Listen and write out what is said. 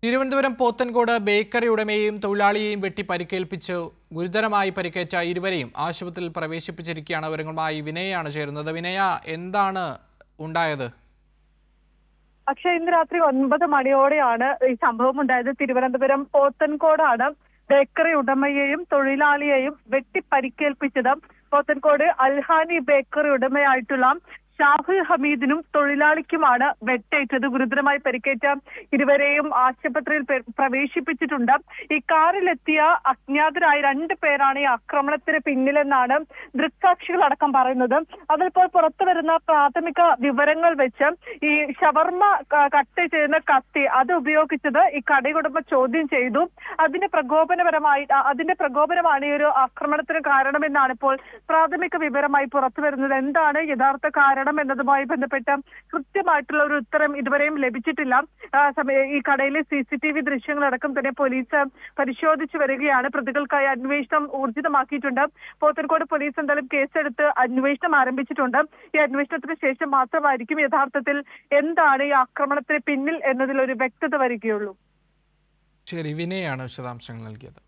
Thiruvananthapuram Pothencode bakery ഉടമയെയും തൊഴിലാളിയെയും വെട്ടി പരിക്കേൽപ്പിച്ച് ഗുരുതരമായി പരിക്കേറ്റ ഇരുവരെയും ആശുപത്രിയിൽ പ്രവേശിപ്പിച്ചിരിക്കുകയാണ്. വിവരങ്ങളുമായി വിനയാണ് ചേരുന്നത്. വിനയ, എന്താണ് ഉണ്ടായത്? പക്ഷേ ഇന്ന് രാത്രി 9 മണിയോടെയാണ് ഈ സംഭവം ഉണ്ടായത്. തിരുവനന്തപുരം പോത്തൻകോടാണ് ബേക്കറി ഉടമയെയും തൊഴിലാളിയെയും വെട്ടി പരിക്കേൽപ്പിച്ചത്. പോത്തൻകോട് അൽഹാനി ബേക്കറി ഉടമയായിട്ടുള്ള ഷാഹുൽ ഹമീദിനും തൊഴിലാളിക്കുമാണ് വെട്ടേറ്റത്. ഗുരുതരമായി പരിക്കേറ്റ ഇരുവരെയും ആശുപത്രിയിൽ പ്രവേശിപ്പിച്ചിട്ടുണ്ട്. ഈ കാറിലെത്തിയ അജ്ഞാതരായ 2 പേരാണ് ഈ ആക്രമണത്തിന് പിന്നിലെന്നാണ് ദൃക്സാക്ഷികളടക്കം പറയുന്നത്. അതിപ്പോൾ പുറത്തു വരുന്ന പ്രാഥമിക വിവരങ്ങൾ വെച്ച് ഈ ഷവർമ്മ കട്ട് ചെയ്യുന്ന കത്തി അത് ഉപയോഗിച്ചത് ഈ കടയുടമ ചോദ്യം ചെയ്തു. അതിന്റെ പ്രകോപനമാണ് ഈ ഒരു ആക്രമണത്തിന് കാരണമെന്നാണ് ഇപ്പോൾ പ്രാഥമിക വിവരമായി പുറത്തു വരുന്നത്. എന്താണ് യഥാർത്ഥ കാരണം എന്നതുമായി ബന്ധപ്പെട്ട കൃത്യമായിട്ടുള്ള ഒരു ഉത്തരം ഇതുവരെയും ലഭിച്ചിട്ടില്ല. ഈ കടയിലെ CCTV ദൃശ്യങ്ങളടക്കം തന്നെ പോലീസ് പരിശോധിച്ചു വരികയാണ്. പ്രതികൾക്കായി അന്വേഷണം ഊർജിതമാക്കിയിട്ടുണ്ട്. പോത്തൻകോട് പോലീസ് എന്തായാലും കേസെടുത്ത് അന്വേഷണം ആരംഭിച്ചിട്ടുണ്ട്. ഈ അന്വേഷണത്തിന് ശേഷം മാത്രമായിരിക്കും യഥാർത്ഥത്തിൽ എന്താണ് ഈ ആക്രമണത്തിന് പിന്നിൽ എന്നതിൽ ഒരു വ്യക്തത വരികയുള്ളൂ. ശരി, വിനയാണ് വിശദാംശങ്ങൾ നൽകിയത്.